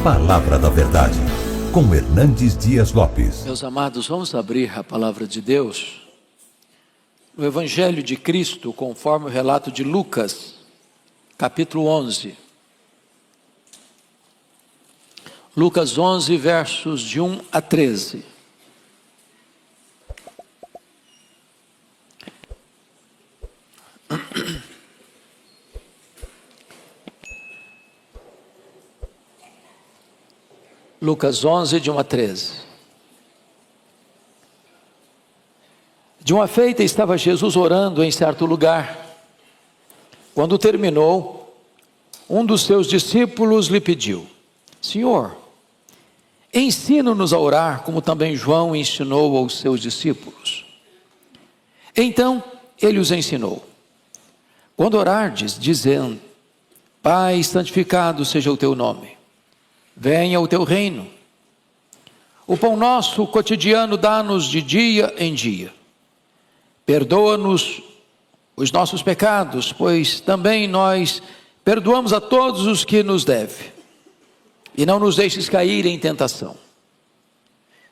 Palavra da Verdade, com Hernandes Dias Lopes. Meus amados, vamos abrir a palavra de Deus no Evangelho de Cristo, conforme o relato de Lucas, capítulo 11. Lucas 11, versos de 1 a 13. Lucas 11, de 1 a 13. De uma feita estava Jesus orando em certo lugar. Quando terminou, um dos seus discípulos lhe pediu: Senhor, ensina-nos a orar, como também João ensinou aos seus discípulos. Então ele os ensinou: quando orardes, dizendo: Pai, santificado seja o teu nome. Venha o teu reino. O pão nosso cotidiano dá-nos de dia em dia. Perdoa-nos os nossos pecados, pois também nós perdoamos a todos os que nos devem. E não nos deixes cair em tentação.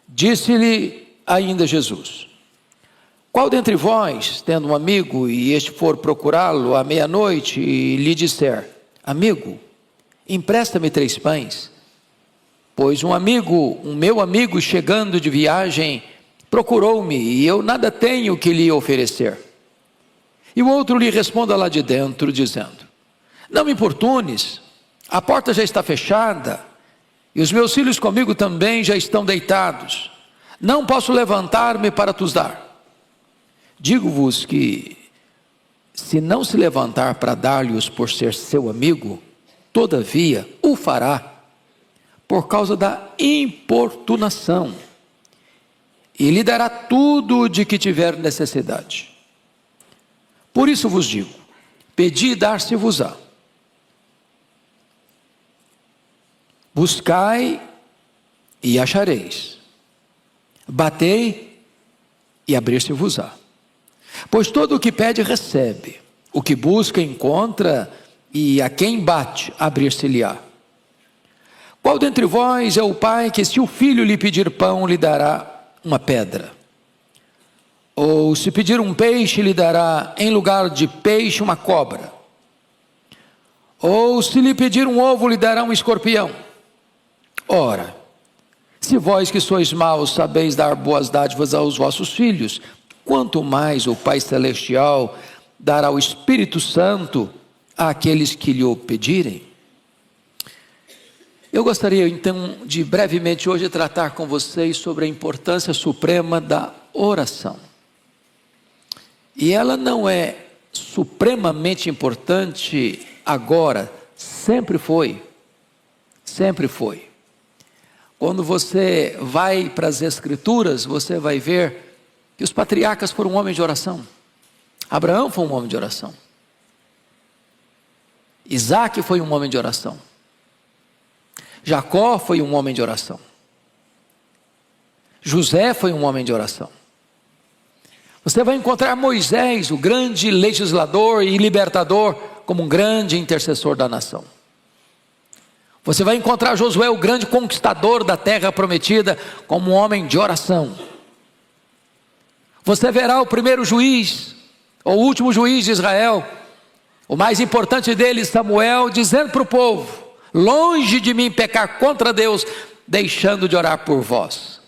Disse-lhe ainda Jesus: qual dentre vós, tendo um amigo, e este for procurá-lo à meia-noite, e lhe disser: Amigo, empresta-me 3 pães, pois um meu amigo, chegando de viagem, procurou-me, e eu nada tenho que lhe oferecer. E o outro lhe responda lá de dentro, dizendo: não me importunes, a porta já está fechada, e os meus filhos comigo também já estão deitados. Não posso levantar-me para te dar. Digo-vos que, se não se levantar para dar-lhes por ser seu amigo, todavia o fará, por causa da importunação, e lhe dará tudo de que tiver necessidade. Por isso vos digo: pedi e dar-se-vos-á. Buscai e achareis. Batei e abrir-se-vos-á. Pois todo o que pede recebe, o que busca encontra, e a quem bate abrir-se-lhe-á. Qual dentre vós é o pai que, se o filho lhe pedir pão, lhe dará uma pedra? Ou se pedir um peixe, lhe dará em lugar de peixe uma cobra? Ou se lhe pedir um ovo, lhe dará um escorpião? Ora, se vós que sois maus sabeis dar boas dádivas aos vossos filhos, quanto mais o Pai Celestial dará o Espírito Santo àqueles que lhe o pedirem? Eu gostaria então de brevemente hoje tratar com vocês sobre a importância suprema da oração. E ela não é supremamente importante agora, sempre foi. Sempre foi. Quando você vai para as Escrituras, você vai ver que os patriarcas foram homens de oração. Abraão foi um homem de oração. Isaac foi um homem de oração. Jacó foi um homem de oração. José foi um homem de oração. Você vai encontrar Moisés, o grande legislador e libertador, como um grande intercessor da nação. Você vai encontrar Josué, o grande conquistador da terra prometida, como um homem de oração. Você verá o primeiro juiz, ou o último juiz de Israel, o mais importante deles, Samuel, dizendo para o povo: longe de mim pecar contra Deus, deixando de orar por vós.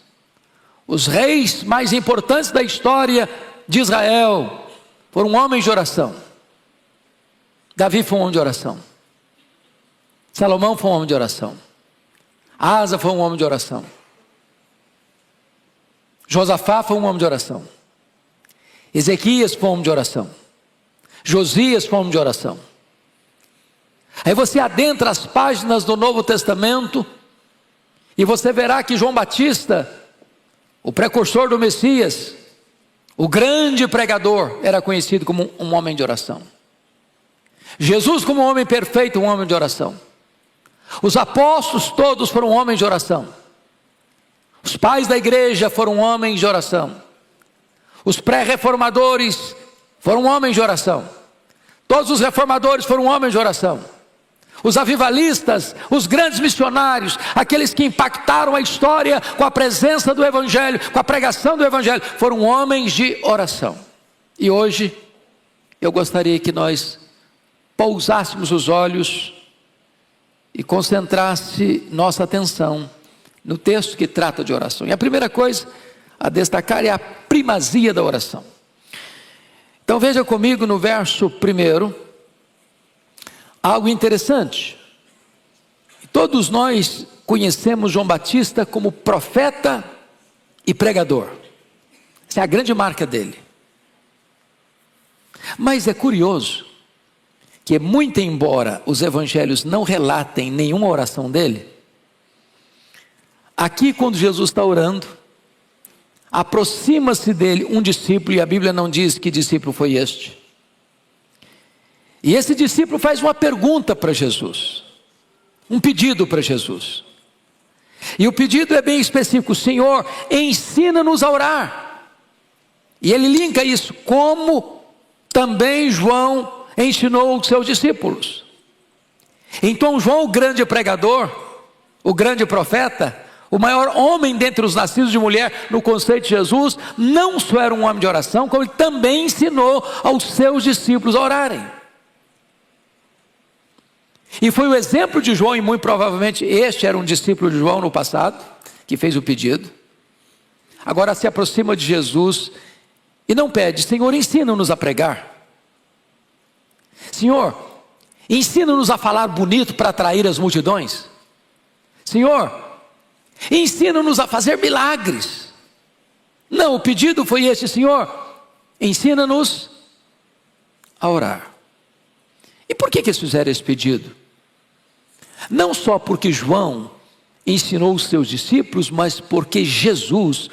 Os reis mais importantes da história de Israel foram homens de oração. Davi foi um homem de oração. Salomão foi um homem de oração. Asa foi um homem de oração. Josafá foi um homem de oração. Ezequias foi um homem de oração. Josias foi um homem de oração. Aí você adentra as páginas do Novo Testamento e você verá que João Batista, o precursor do Messias, o grande pregador, era conhecido como um homem de oração. Jesus, como um homem perfeito, um homem de oração. Os apóstolos todos foram homens de oração. Os pais da igreja foram homens de oração. Os pré-reformadores foram homens de oração. Todos os reformadores foram homens de oração. Os avivalistas, os grandes missionários, aqueles que impactaram a história com a presença do Evangelho, com a pregação do Evangelho, foram homens de oração. E hoje, eu gostaria que nós pousássemos os olhos e concentrasse nossa atenção no texto que trata de oração. E a primeira coisa a destacar é a primazia da oração. Então veja comigo no verso 1, algo interessante. Todos nós conhecemos João Batista como profeta e pregador. Essa é a grande marca dele. Mas é curioso que, muito embora os evangelhos não relatem nenhuma oração dele, aqui quando Jesus está orando, aproxima-se dele um discípulo, e a Bíblia não diz que discípulo foi este. E esse discípulo faz uma pergunta para Jesus, um pedido para Jesus. E o pedido é bem específico: Senhor, ensina-nos a orar. E ele linka isso, como também João ensinou os seus discípulos. Então João, o grande pregador, o grande profeta, o maior homem dentre os nascidos de mulher no conceito de Jesus, não só era um homem de oração, como ele também ensinou aos seus discípulos a orarem. E foi o exemplo de João, e muito provavelmente este era um discípulo de João no passado, que fez o pedido. Agora se aproxima de Jesus e não pede: Senhor, ensina-nos a pregar. Senhor, ensina-nos a falar bonito para atrair as multidões. Senhor, ensina-nos a fazer milagres. Não, o pedido foi este: Senhor, ensina-nos a orar. E por que eles fizeram esse pedido? Não só porque João ensinou os seus discípulos, mas porque Jesus,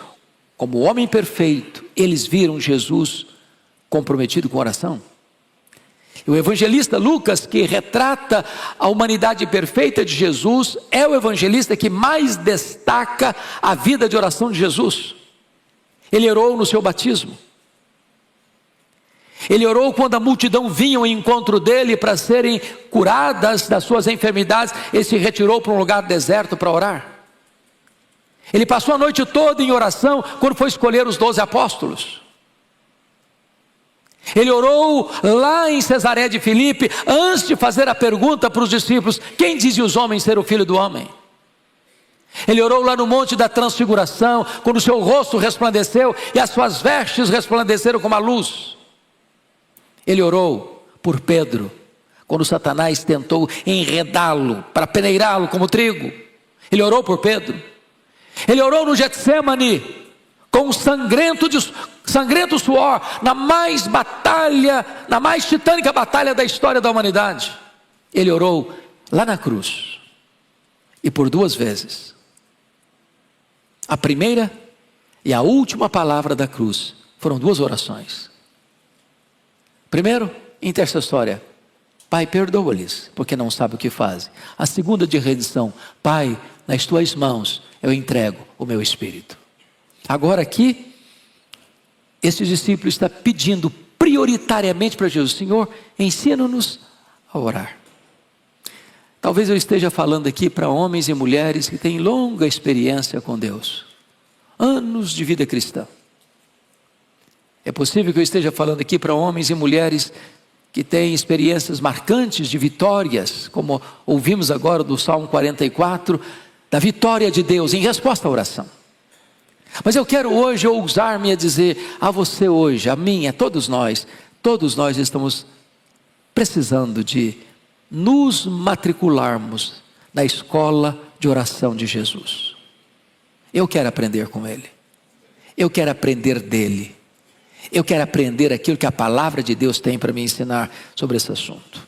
como homem perfeito, eles viram Jesus comprometido com oração. O evangelista Lucas, que retrata a humanidade perfeita de Jesus, é o evangelista que mais destaca a vida de oração de Jesus. Ele orou no seu batismo. Ele orou quando a multidão vinha ao encontro dele para serem curadas das suas enfermidades. Ele se retirou para um lugar deserto para orar. Ele passou a noite toda em oração quando foi escolher os 12 apóstolos. Ele orou lá em Cesareia de Filipe, antes de fazer a pergunta para os discípulos: quem dizem os homens ser o Filho do Homem? Ele orou lá no Monte da Transfiguração, quando o seu rosto resplandeceu e as suas vestes resplandeceram como a luz. Ele orou por Pedro, quando Satanás tentou enredá-lo para peneirá-lo como trigo. Ele orou por Pedro. Ele orou no Getsemane, com sangrento suor, na mais titânica batalha da história da humanidade. Ele orou lá na cruz, e por 2 vezes. A primeira e a última palavra da cruz foram 2 orações. Primeiro, intercessória: Pai, perdoa-lhes, porque não sabem o que fazem. A segunda, de rendição: Pai, nas tuas mãos eu entrego o meu espírito. Agora aqui, esse discípulo está pedindo prioritariamente para Jesus: Senhor, ensina-nos a orar. Talvez eu esteja falando aqui para homens e mulheres que têm longa experiência com Deus, anos de vida cristã. É possível que eu esteja falando aqui para homens e mulheres que têm experiências marcantes de vitórias, como ouvimos agora do Salmo 44, da vitória de Deus em resposta à oração. Mas eu quero hoje ousar-me a dizer a você hoje, a mim, a todos nós estamos precisando de nos matricularmos na escola de oração de Jesus. Eu quero aprender com Ele, eu quero aprender dEle, eu quero aprender aquilo que a palavra de Deus tem para me ensinar sobre esse assunto.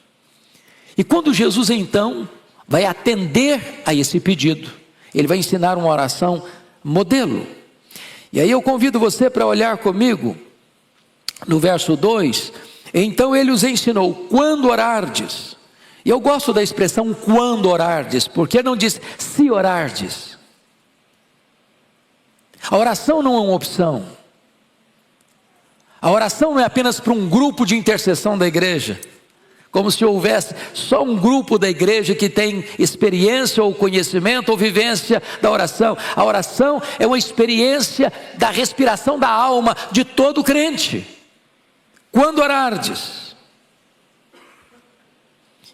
E quando Jesus então vai atender a esse pedido, Ele vai ensinar uma oração modelo. E aí eu convido você para olhar comigo no verso 2. Então Ele os ensinou: quando orardes. E eu gosto da expressão quando orardes, porque não diz se orardes. A oração não é uma opção. A oração não é apenas para um grupo de intercessão da igreja. como se houvesse só um grupo da igreja que tem experiência ou conhecimento ou vivência da oração. A oração é uma experiência da respiração da alma de todo crente. Quando orardes.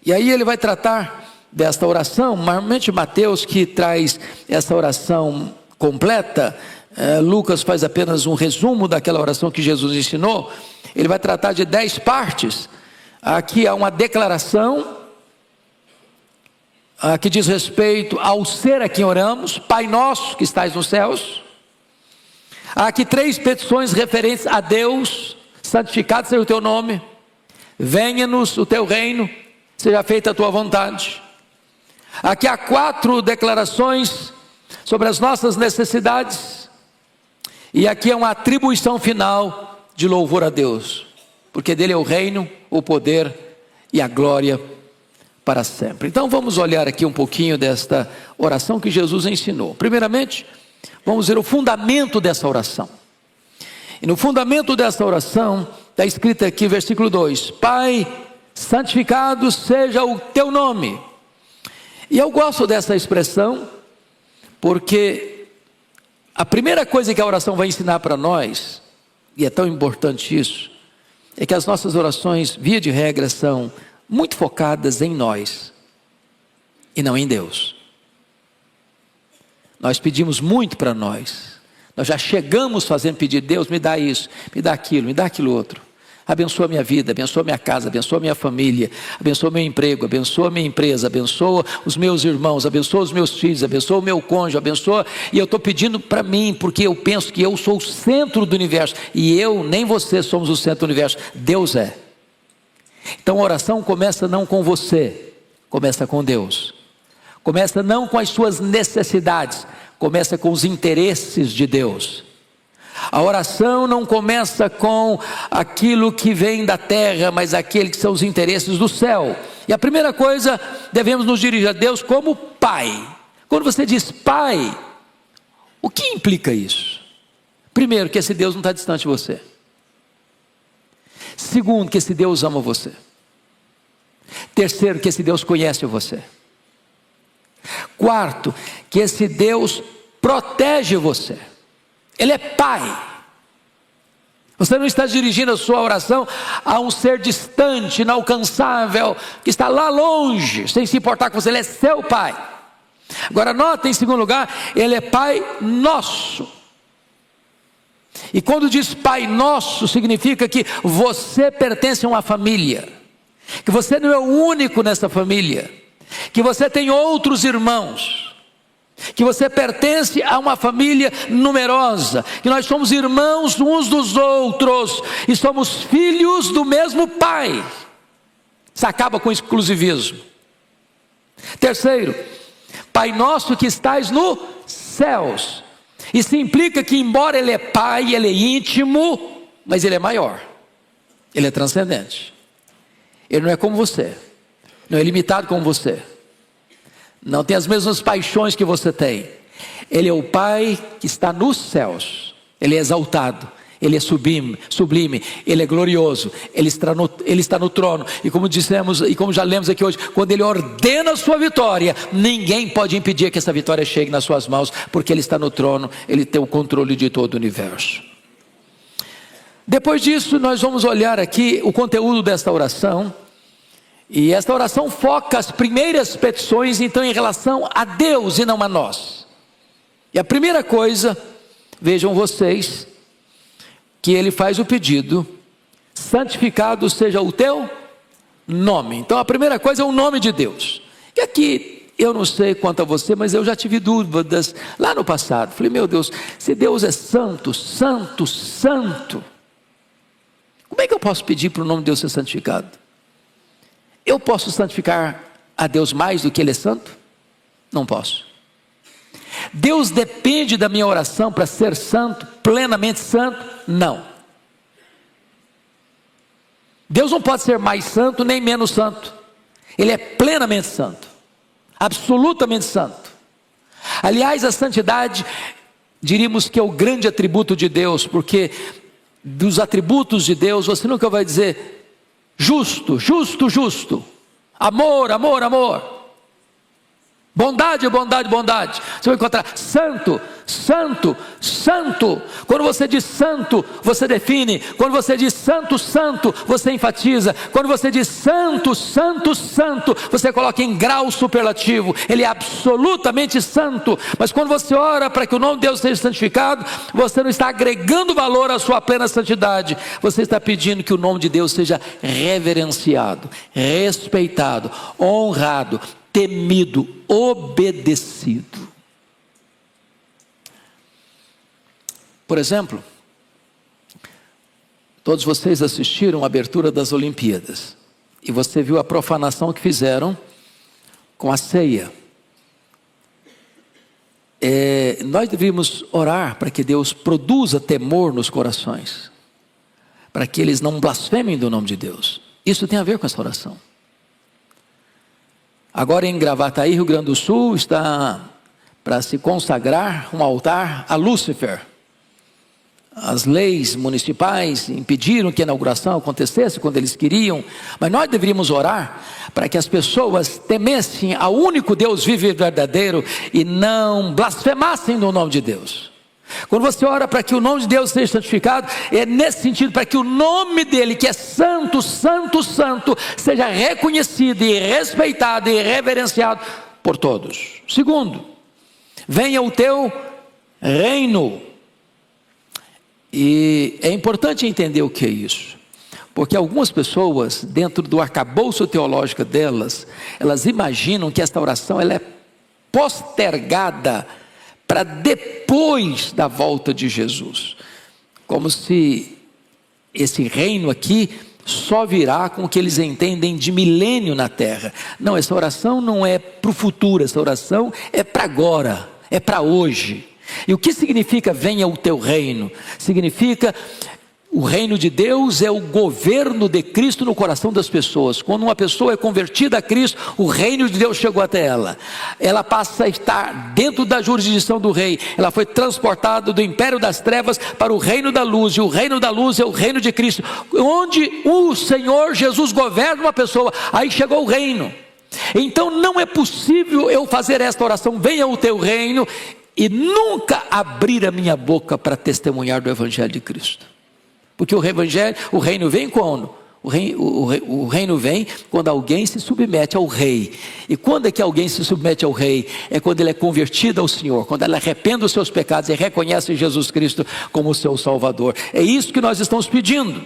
E aí ele vai tratar desta oração, normalmente Mateus que traz essa oração completa, Lucas faz apenas um resumo daquela oração que Jesus ensinou. Ele vai tratar de 10 partes. Aqui há uma declaração que diz respeito ao ser a quem oramos, Pai nosso que estais nos céus. Há aqui 3 petições referentes a Deus: santificado seja o teu nome, venha-nos o teu reino, seja feita a tua vontade. Aqui há 4 declarações sobre as nossas necessidades, e aqui é uma atribuição final de louvor a Deus, porque dele é o reino, o poder e a glória para sempre. Então vamos olhar aqui um pouquinho desta oração que Jesus ensinou. Primeiramente, vamos ver o fundamento dessa oração. E no fundamento dessa oração, está escrito aqui, versículo 2: Pai, santificado seja o teu nome. E eu gosto dessa expressão, porque a primeira coisa que a oração vai ensinar para nós, e é tão importante isso, é que as nossas orações, via de regra, são muito focadas em nós e não em Deus. Nós pedimos muito para nós, nós já chegamos fazendo pedido: Deus, me dá isso, me dá aquilo outro, abençoa minha vida, abençoa minha casa, abençoa minha família, abençoa meu emprego, abençoa minha empresa, abençoa os meus irmãos, abençoa os meus filhos, abençoa o meu cônjuge, abençoa. E eu estou pedindo para mim, porque eu penso que eu sou o centro do universo, e eu nem você somos o centro do universo, Deus é. Então a oração começa não com você, começa com Deus. Começa não com as suas necessidades, começa com os interesses de Deus. A oração não começa com aquilo que vem da terra, mas aquele que são os interesses do céu. E a primeira coisa, devemos nos dirigir a Deus como Pai. Quando você diz Pai, o que implica isso? Primeiro, que esse Deus não está distante de você. Segundo, que esse Deus ama você. Terceiro, que esse Deus conhece você. Quarto, que esse Deus protege você. Ele é Pai. Você não está dirigindo a sua oração a um ser distante, inalcançável, que está lá longe, sem se importar com você. Ele é seu Pai. Agora nota, em segundo lugar, Ele é Pai nosso. E quando diz Pai nosso, significa que você pertence a uma família, que você não é o único nessa família, que você tem outros irmãos, que você pertence a uma família numerosa, que nós somos irmãos uns dos outros, e somos filhos do mesmo Pai. Isso acaba com o exclusivismo. Terceiro, Pai nosso que estais nos céus. Isso implica que, embora Ele é Pai, Ele é íntimo, mas Ele é maior, Ele é transcendente. Ele não é como você, não é limitado como você, não tem as mesmas paixões que você tem. Ele é o Pai que está nos céus. Ele é exaltado, Ele é sublime, Ele é glorioso, Ele está no trono. E como dissemos, e como já lemos aqui hoje, quando Ele ordena a sua vitória, ninguém pode impedir que essa vitória chegue nas suas mãos, porque Ele está no trono, Ele tem o controle de todo o universo. Depois disso, nós vamos olhar aqui o conteúdo desta oração. E esta oração foca as primeiras petições, então, em relação a Deus e não a nós. E a primeira coisa, vejam vocês, que ele faz o pedido: santificado seja o teu nome. Então a primeira coisa é o nome de Deus. E aqui, eu não sei quanto a você, mas eu já tive dúvidas lá no passado. Falei: meu Deus, se Deus é santo, santo, santo, como é que eu posso pedir para o nome de Deus ser santificado? Eu posso santificar a Deus mais do que Ele é santo? Não posso. Deus depende da minha oração para ser santo, plenamente santo? Não. Deus não pode ser mais santo nem menos santo. Ele é plenamente santo, absolutamente santo. Aliás, a santidade, diríamos que é o grande atributo de Deus, porque dos atributos de Deus, você nunca vai dizer: justo, justo, justo, amor, amor, amor, bondade, bondade, bondade. Você vai encontrar santo, santo, santo. Quando você diz santo, você define. Quando você diz santo, santo, você enfatiza. Quando você diz santo, santo, santo, você coloca em grau superlativo. Ele é absolutamente santo. Mas quando você ora para que o nome de Deus seja santificado, você não está agregando valor à sua plena santidade. Você está pedindo que o nome de Deus seja reverenciado, respeitado, honrado, temido, obedecido. Por exemplo, todos vocês assistiram a abertura das Olimpíadas e você viu a profanação que fizeram com a ceia. Nós deveríamos orar para que Deus produza temor nos corações, para que eles não blasfemem do nome de Deus. Isso tem a ver com essa oração. Agora em Gravataí, Rio Grande do Sul, está para se consagrar um altar a Lúcifer. As leis municipais impediram que a inauguração acontecesse quando eles queriam, mas nós deveríamos orar para que as pessoas temessem ao único Deus vivo e verdadeiro e não blasfemassem no nome de Deus. Quando você ora para que o nome de Deus seja santificado, é nesse sentido, para que o nome dele, que é santo, santo, santo, seja reconhecido e respeitado e reverenciado por todos. Segundo, venha o teu reino. E é importante entender o que é isso, porque algumas pessoas, dentro do arcabouço teológico delas, elas imaginam que esta oração ela é postergada para depois da volta de Jesus, como se esse reino aqui só virá com o que eles entendem de milênio na terra. Não, essa oração não é para o futuro, essa oração é para agora, é para hoje. E o que significa venha o teu reino? Significa o reino de Deus é o governo de Cristo no coração das pessoas. Quando uma pessoa é convertida a Cristo, o reino de Deus chegou até ela. Ela passa a estar dentro da jurisdição do rei. Ela foi transportada do império das trevas para o reino da luz. E o reino da luz é o reino de Cristo, onde o Senhor Jesus governa uma pessoa. Aí chegou o reino. Então não é possível eu fazer esta oração, venha o teu reino, e nunca abrir a minha boca para testemunhar do Evangelho de Cristo. Porque o reino vem quando? O reino vem quando alguém se submete ao rei. E quando é que alguém se submete ao rei? É quando ele é convertido ao Senhor, quando ele arrepende os seus pecados e reconhece Jesus Cristo como o seu Salvador. É isso que nós estamos pedindo.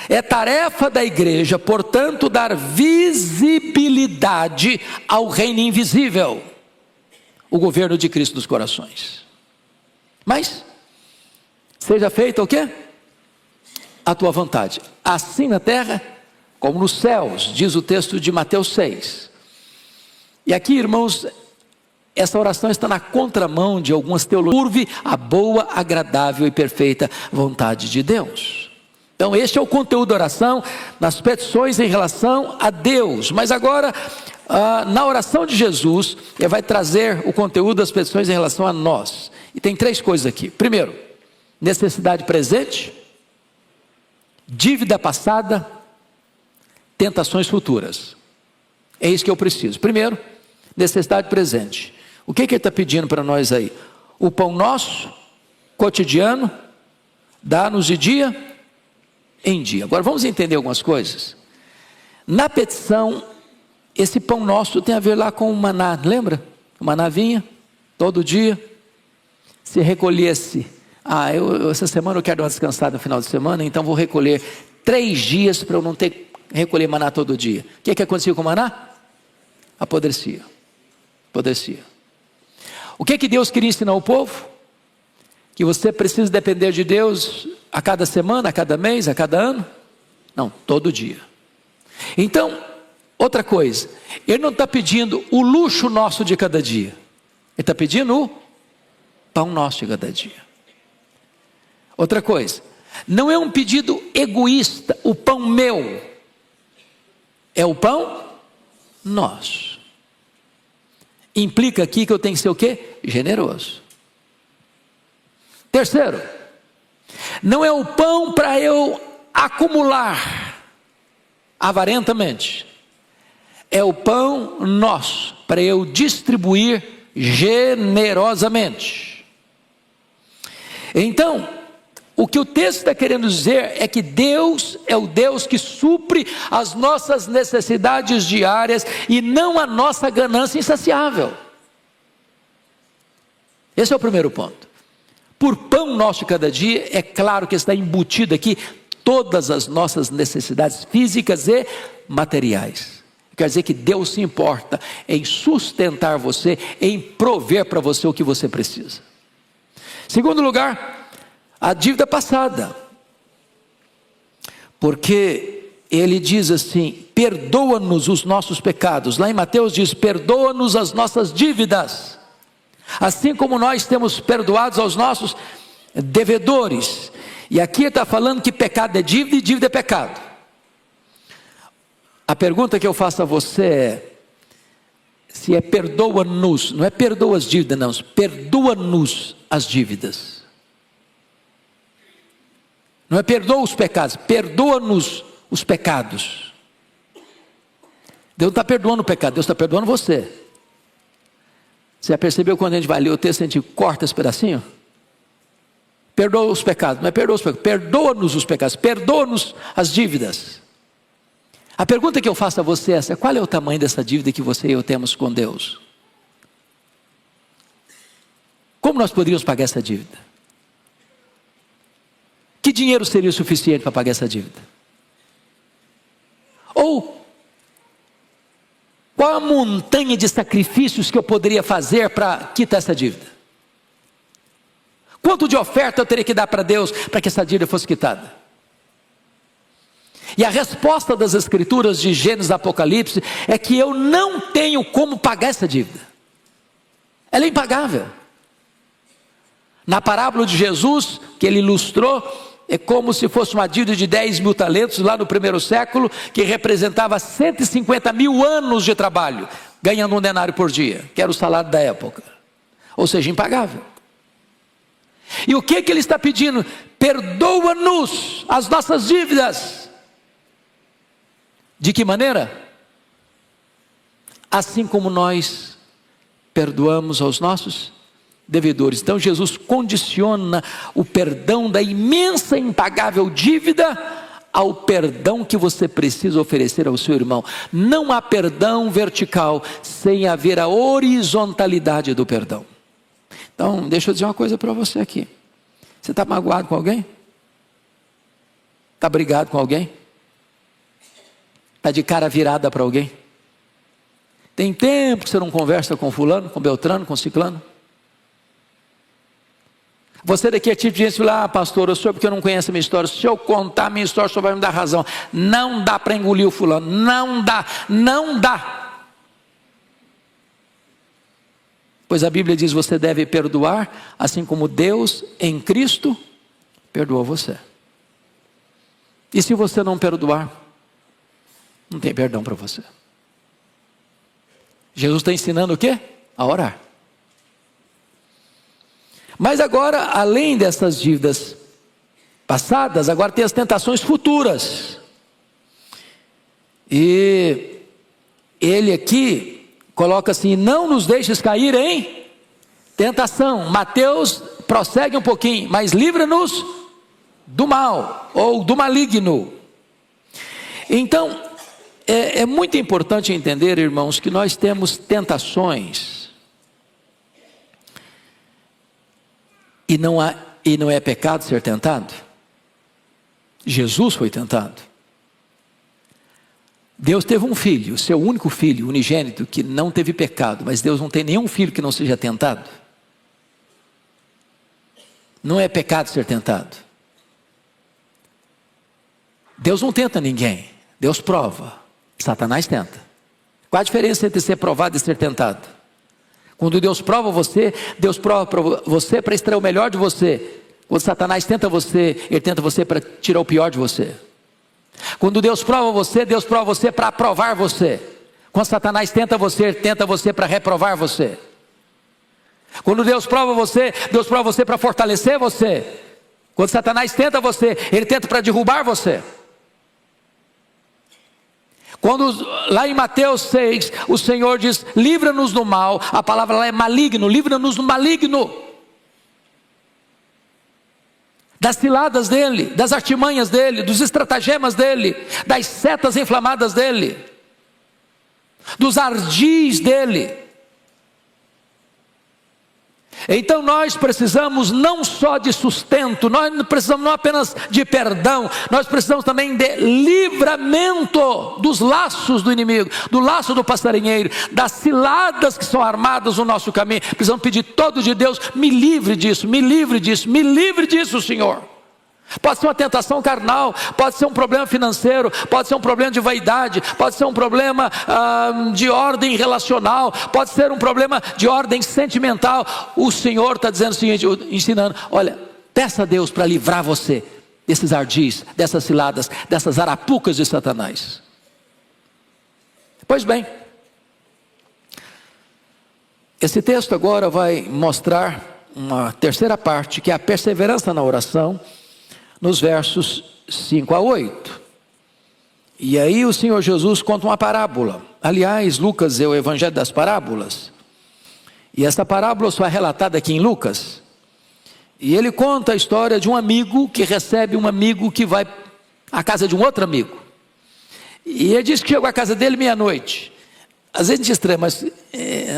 É tarefa da igreja, portanto, dar visibilidade ao reino invisível, o governo de Cristo nos corações. Mas seja feita o quê? A tua vontade, assim na terra como nos céus, diz o texto de Mateus 6. E aqui, irmãos, essa oração está na contramão de algumas teologias. Curve a boa, agradável e perfeita vontade de Deus. Então este é o conteúdo da oração, nas petições em relação a Deus. Mas agora, na oração de Jesus, ele vai trazer o conteúdo das petições em relação a nós. E tem 3 coisas aqui. Primeiro, necessidade presente, dívida passada, tentações futuras. É isso que eu preciso. Primeiro, necessidade presente. O que ele está pedindo para nós aí? O pão nosso, cotidiano, dá-nos de dia em dia. Agora vamos entender algumas coisas. Na petição, esse pão nosso tem a ver lá com o maná, lembra? O maná vinha todo dia, se recolhesse. Essa semana eu quero dar uma descansada no final de semana, então vou recolher 3 dias para eu não ter que recolher maná todo dia. O que acontecia com o maná? Apodrecia. O que Deus queria ensinar ao povo? Que você precisa depender de Deus a cada semana, a cada mês, a cada ano? Não, todo dia. Então, outra coisa, ele não está pedindo o luxo nosso de cada dia, ele está pedindo o pão nosso de cada dia. Outra coisa, não é um pedido egoísta, o pão meu, é o pão nosso. Implica aqui que eu tenho que ser o quê? Generoso. Terceiro, não é o pão para eu acumular, avarentamente. É o pão nosso, para eu distribuir generosamente. Então, o que o texto está querendo dizer é que Deus é o Deus que supre as nossas necessidades diárias e não a nossa ganância insaciável. Esse é o primeiro ponto. Por pão nosso de cada dia, é claro que está embutido aqui todas as nossas necessidades físicas e materiais. Quer dizer que Deus se importa em sustentar você, em prover para você o que você precisa. Segundo lugar, a dívida passada. Porque ele diz assim: perdoa-nos os nossos pecados. Lá em Mateus diz: perdoa-nos as nossas dívidas, assim como nós temos perdoados aos nossos devedores. E aqui está falando que pecado é dívida e dívida é pecado. A pergunta que eu faço a você é: se é perdoa-nos, não é perdoa as dívidas, não, perdoa-nos as dívidas. Não é perdoa os pecados, perdoa-nos os pecados. Deus não está perdoando o pecado, Deus está perdoando você. Você já percebeu quando a gente vai ler o texto, a gente corta esse pedacinho? Perdoa os pecados, não é perdoa os pecados, perdoa-nos os pecados, perdoa-nos as dívidas. A pergunta que eu faço a você é essa: qual é o tamanho dessa dívida que você e eu temos com Deus? Como nós poderíamos pagar essa dívida? Que dinheiro seria o suficiente para pagar essa dívida? Ou qual a montanha de sacrifícios que eu poderia fazer para quitar essa dívida? Quanto de oferta eu teria que dar para Deus para que essa dívida fosse quitada? E a resposta das Escrituras de Gênesis e Apocalipse é que eu não tenho como pagar essa dívida. Ela é impagável. Na parábola de Jesus, que ele ilustrou, é como se fosse uma dívida de 10 mil talentos lá no primeiro século, que representava 150 mil anos de trabalho, ganhando um denário por dia, que era o salário da época. Ou seja, impagável. E o que ele está pedindo? Perdoa-nos as nossas dívidas. De que maneira? Assim como nós perdoamos aos nossos devedores. Então Jesus condiciona o perdão da imensa e impagável dívida ao perdão que você precisa oferecer ao seu irmão. Não há perdão vertical sem haver a horizontalidade do perdão. Então deixa eu dizer uma coisa para você aqui. Você está magoado com alguém? Está brigado com alguém? Está de cara virada para alguém? Tem tempo que você não conversa com fulano, com Beltrano, com ciclano? Você daqui é tipo de gente que fala: pastor, eu sou porque eu não conheço a minha história. Se eu contar a minha história, o senhor vai me dar razão. Não dá para engolir o fulano. Não dá, não dá. Pois a Bíblia diz: você deve perdoar, assim como Deus em Cristo perdoou você. E se você não perdoar, não tem perdão para você. Jesus está ensinando o quê? A orar. Mas agora, além dessas dívidas passadas, agora tem as tentações futuras. E ele aqui coloca assim: não nos deixes cair em tentação. Mateus prossegue um pouquinho: mas livra-nos do mal, ou do maligno. Então, é muito importante entender, irmãos, que nós temos tentações, e não é pecado ser tentado. Jesus foi tentado. Deus teve um filho, seu único filho, unigênito, que não teve pecado, mas Deus não tem nenhum filho que não seja tentado. Não é pecado ser tentado. Deus não tenta ninguém, Deus prova. Satanás tenta. Qual a diferença entre ser provado e ser tentado? Quando Deus prova você para você para extrair o melhor de você. Quando Satanás tenta você, ele tenta você para tirar o pior de você. Quando Deus prova você para aprovar você. Quando Satanás tenta você para reprovar você. Quando Deus prova você para fortalecer você. Quando Satanás tenta você, ele tenta para derrubar você. Quando lá em Mateus 6, o Senhor diz, livra-nos do mal, a palavra lá é maligno, livra-nos do maligno, das ciladas dele, das artimanhas dele, dos estratagemas dele, das setas inflamadas dele, dos ardis dele. Então nós precisamos não só de sustento, nós precisamos não apenas de perdão, nós precisamos também de livramento dos laços do inimigo, do laço do passarinheiro, das ciladas que são armadas no nosso caminho. Precisamos pedir todo de Deus, me livre disso, me livre disso, me livre disso, Senhor. Pode ser uma tentação carnal, pode ser um problema financeiro, pode ser um problema de vaidade, pode ser um problema de ordem relacional, pode ser um problema de ordem sentimental. O Senhor está dizendo o seguinte, ensinando, olha, peça a Deus para livrar você desses ardis, dessas ciladas, dessas arapucas de Satanás. Pois bem, esse texto agora vai mostrar uma terceira parte, que é a perseverança na oração, nos versos 5 a 8. E aí o Senhor Jesus conta uma parábola. Aliás, Lucas é o evangelho das parábolas. E essa parábola só é relatada aqui em Lucas. E ele conta a história de um amigo que recebe um amigo que vai à casa de um outro amigo. E ele diz que chegou à casa dele meia-noite. Às vezes a gente estranha, mas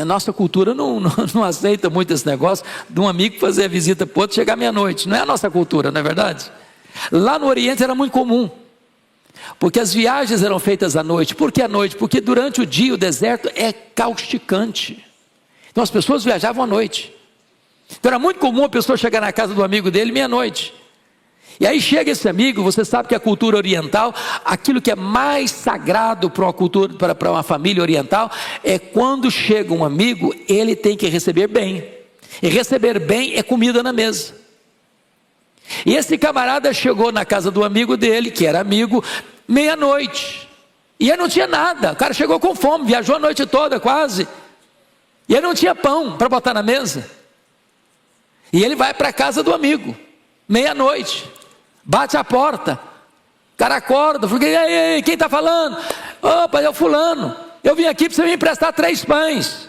a nossa cultura não aceita muito esse negócio de um amigo fazer a visita para o outro chegar meia-noite. Não é a nossa cultura, não é verdade? Lá no Oriente era muito comum, porque as viagens eram feitas à noite. Por que à noite? Porque durante o dia o deserto é causticante, então as pessoas viajavam à noite. Então era muito comum a pessoa chegar na casa do amigo dele meia-noite. E aí chega esse amigo, você sabe que a cultura oriental, aquilo que é mais sagrado para uma cultura, para uma família oriental, é quando chega um amigo, ele tem que receber bem. E receber bem é comida na mesa. E esse camarada chegou na casa do amigo dele, que era amigo, meia-noite. E ele não tinha nada, o cara chegou com fome, viajou a noite toda quase. E ele não tinha pão para botar na mesa. E ele vai para a casa do amigo, meia-noite, bate a porta, o cara acorda, fala, e aí, quem está falando? Opa, é o fulano, eu vim aqui para você me emprestar 3 pães.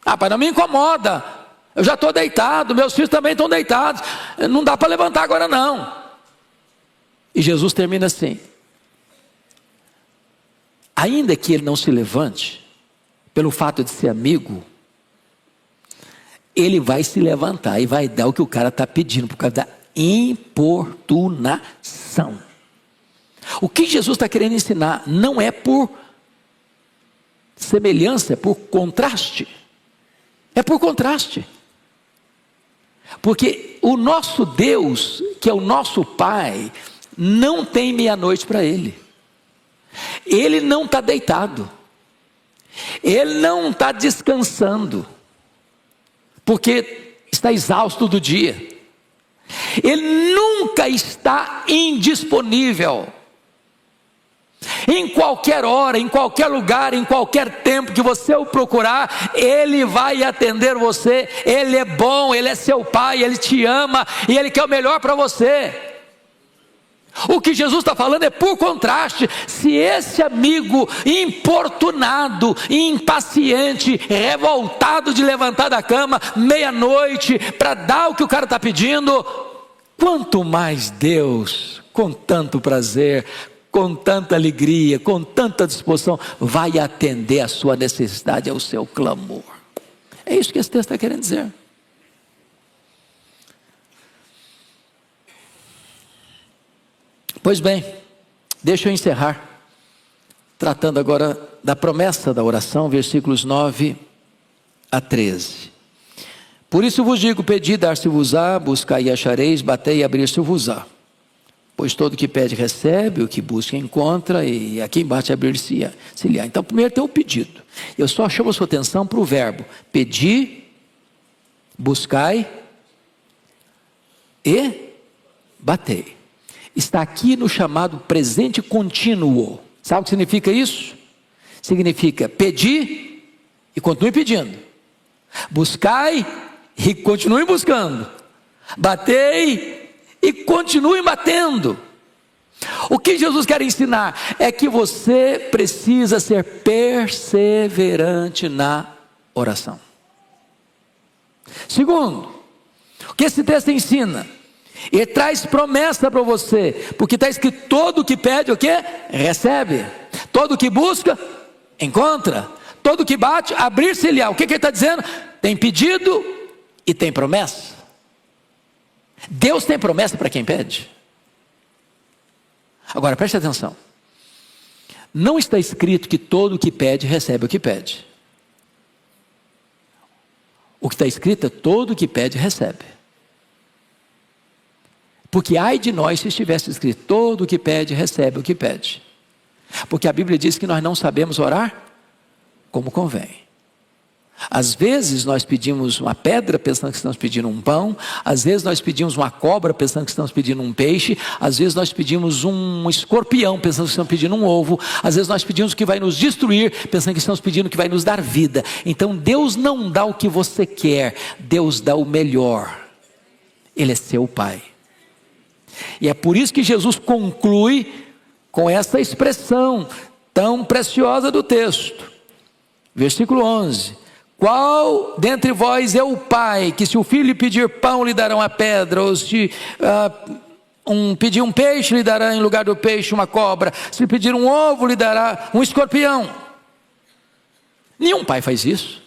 Ah, pai, não me incomoda. Eu já estou deitado, meus filhos também estão deitados, não dá para levantar agora não. E Jesus termina assim, ainda que ele não se levante, pelo fato de ser amigo, ele vai se levantar e vai dar o que o cara está pedindo, por causa da importunação. O que Jesus está querendo ensinar não é por semelhança, é por contraste. É por contraste. Porque o nosso Deus, que é o nosso Pai, não tem meia-noite para Ele. Ele não está deitado. Ele não está descansando, porque está exausto do dia. Ele nunca está indisponível. Em qualquer hora, em qualquer lugar, em qualquer tempo que você o procurar, Ele vai atender você. Ele é bom, Ele é seu Pai, Ele te ama e Ele quer o melhor para você. O que Jesus está falando é por contraste. Se esse amigo importunado, impaciente, revoltado de levantar da cama meia-noite para dar o que o cara está pedindo, quanto mais Deus, com tanto prazer, com tanta alegria, com tanta disposição, vai atender a sua necessidade, ao seu clamor. É isso que esse texto está querendo dizer. Pois bem, deixa eu encerrar, tratando agora da promessa da oração, versículos 9 a 13. Por isso vos digo, pedi, dar-se-vos-á, buscai e achareis, batei e abrir-se-vos-á. Pois todo que pede recebe, o que busca encontra, e a quem bate abrir-se-á. Então primeiro tem o pedido. Eu só chamo a sua atenção para o verbo pedir, buscai e batei. Está aqui no chamado presente contínuo. Sabe o que significa isso? Significa pedir e continue pedindo, buscai e continue buscando, batei e continue batendo. O que Jesus quer ensinar é que você precisa ser perseverante na oração. Segundo, o que esse texto ensina? Ele traz promessa para você, porque está escrito: todo o que pede, o que? Recebe. Todo o que busca, encontra. Todo o que bate, abrir-se-lhe-á. O que ele está dizendo? Tem pedido e tem promessa. Deus tem promessa para quem pede. Agora preste atenção, não está escrito que todo o que pede recebe o que pede. O que está escrito é: todo o que pede recebe. Porque ai de nós se estivesse escrito: todo o que pede recebe o que pede. Porque a Bíblia diz que nós não sabemos orar como convém. Às vezes nós pedimos uma pedra pensando que estamos pedindo um pão. Às vezes nós pedimos uma cobra pensando que estamos pedindo um peixe. Às vezes nós pedimos um escorpião pensando que estamos pedindo um ovo. Às vezes nós pedimos o que vai nos destruir pensando que estamos pedindo o que vai nos dar vida. Então Deus não dá o que você quer, Deus dá o melhor. Ele é seu Pai. E é por isso que Jesus conclui com essa expressão tão preciosa do texto. Versículo 11: qual dentre vós é o pai, que se o filho lhe pedir pão, lhe dará uma pedra? Ou se pedir um peixe, lhe dará em lugar do peixe uma cobra? Se pedir um ovo, lhe dará um escorpião? Nenhum pai faz isso.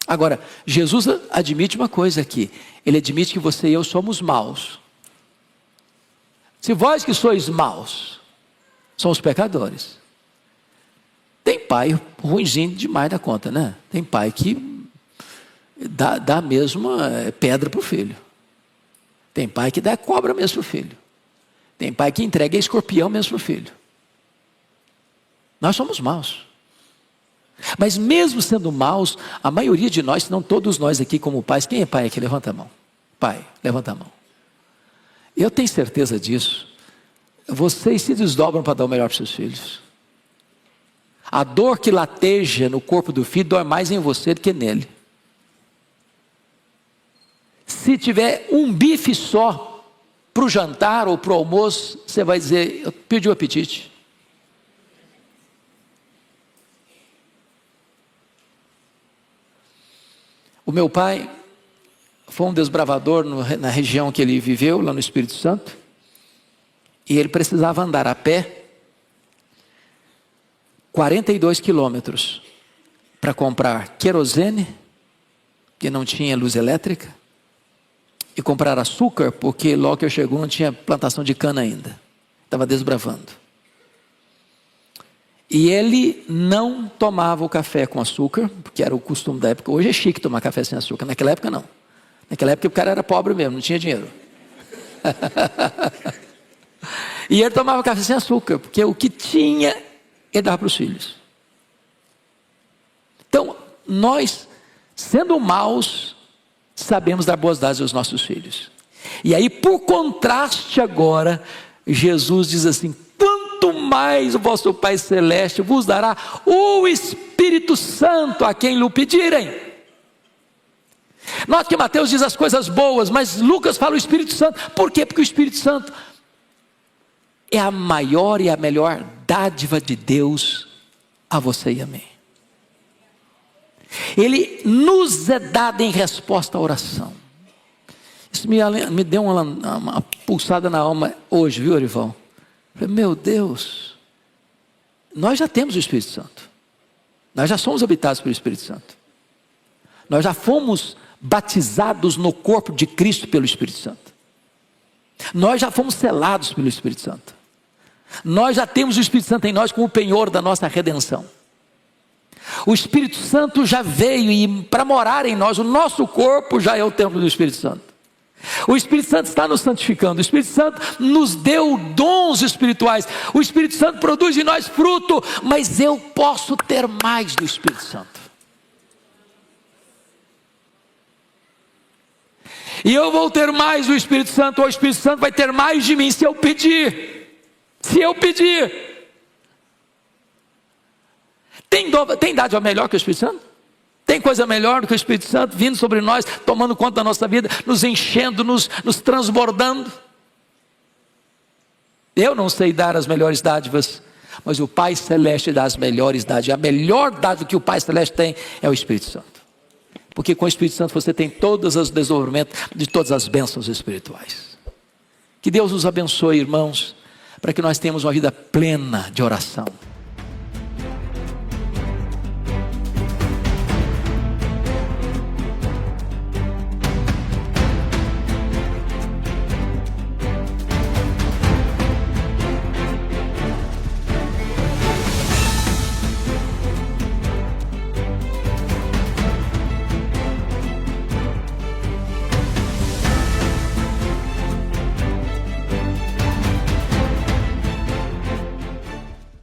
Agora, Jesus admite uma coisa aqui. Ele admite que você e eu somos maus. Se vós que sois maus, são os pecadores. Tem pai ruinzinho demais da conta, né? Tem pai que dá mesmo pedra para o filho. Tem pai que dá cobra mesmo para o filho. Tem pai que entrega escorpião mesmo para o filho. Nós somos maus. Mas mesmo sendo maus, a maioria de nós, se não todos nós aqui como pais, quem é pai aqui? Levanta a mão. Pai, levanta a mão. Eu tenho certeza disso. Vocês se desdobram para dar o melhor para seus filhos. A dor que lateja no corpo do filho dói mais em você do que nele. Se tiver um bife só para o jantar ou para o almoço, você vai dizer: eu perdi o apetite. O meu pai foi um desbravador na região que ele viveu, lá no Espírito Santo. E ele precisava andar a pé 42 quilômetros para comprar querosene, que não tinha luz elétrica, e comprar açúcar, porque logo que eu chegou não tinha plantação de cana ainda. Estava desbravando. E ele não tomava o café com açúcar, porque era o costume da época. Hoje é chique tomar café sem açúcar. Naquela época não. Naquela época o cara era pobre mesmo, não tinha dinheiro. E ele tomava café sem açúcar, porque o que tinha, ele dava para os filhos. Então, nós, sendo maus, sabemos dar boas dádivas aos nossos filhos. E aí, por contraste agora, Jesus diz assim: quanto mais o vosso Pai Celeste vos dará o Espírito Santo a quem lhe pedirem. Note que Mateus diz as coisas boas, mas Lucas fala o Espírito Santo. Por quê? Porque o Espírito Santo é a maior e a melhor dádiva de Deus a você e a mim. Ele nos é dado em resposta à oração. Isso me deu uma pulsada na alma hoje, viu, Orival? Meu Deus, nós já temos o Espírito Santo. Nós já somos habitados pelo Espírito Santo. Nós já fomos batizados no corpo de Cristo pelo Espírito Santo. Nós já fomos selados pelo Espírito Santo. Nós já temos o Espírito Santo em nós como o penhor da nossa redenção. O Espírito Santo já veio e para morar em nós, o nosso corpo já é o templo do Espírito Santo. O Espírito Santo está nos santificando. O Espírito Santo nos deu dons espirituais. O Espírito Santo produz em nós fruto. Mas eu posso ter mais do Espírito Santo. E eu vou ter mais do Espírito Santo. Ou o Espírito Santo vai ter mais de mim se eu pedir. Se eu pedir. Tem dádiva melhor que o Espírito Santo? Tem coisa melhor do que o Espírito Santo vindo sobre nós, tomando conta da nossa vida, nos enchendo, nos transbordando? Eu não sei dar as melhores dádivas, mas o Pai Celeste dá as melhores dádivas. A melhor dádiva que o Pai Celeste tem é o Espírito Santo. Porque com o Espírito Santo você tem todos os desenvolvimentos de todas as bênçãos espirituais. Que Deus nos abençoe, irmãos, para que nós tenhamos uma vida plena de oração.